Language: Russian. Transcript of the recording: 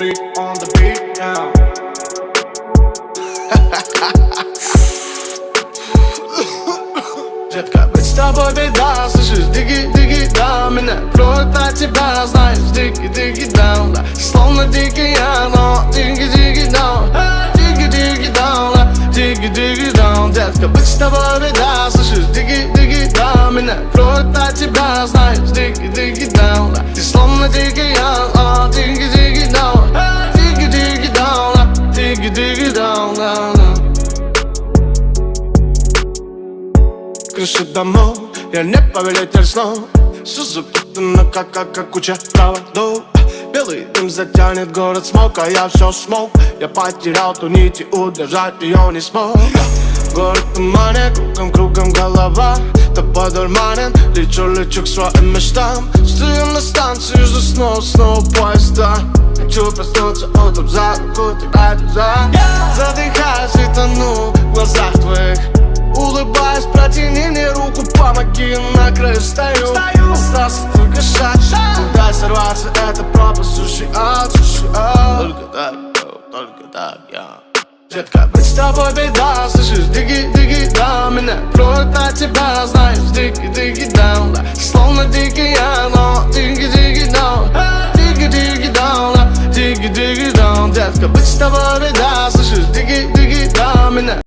Freak on the beat, yeah. Детка, быть с тобой беда, слышишь, диги-диги, да. Меня кроет от тебя, знаешь, диги-диги, да. Словно дикий я, но диги-диги, да. Диги-диги, да, диги-диги, да. Детка, быть с тобой беда, слышишь, диги-диги, да. Меня кроет от тебя, знаешь, диги-диги, да. Ты словно дикий я, но диги-диги, да. Диги-диги, да, диги-диги, да. Крыши домов, я не повелитель снов. Все запутано, как куча проводов. Белый дым затянет город смог, а я все смог. Я потерял ту нить и удержать ее не смог. Город в тумане, кругом голова. Тобой дурманен, лечу к своим мечтам. Стою на станции, жду снова поезда. Хочу проснуться утром за руку, тогда задыхаюсь и тону в глазах твоих. Улыбаясь, протяни мне руку, помоги, на краю стою. Остался только шаг, куда сорваться, это пропасть, суши от. Только так, я. Детка, быть с тобой беда, слышишь, диги-диги, да. Меня кроет от тебя, знаешь, диги-диги, да. Словно дикий я, но диги-диги, да. Диги-диги, да, диги-диги, да. Детка, быть с тобой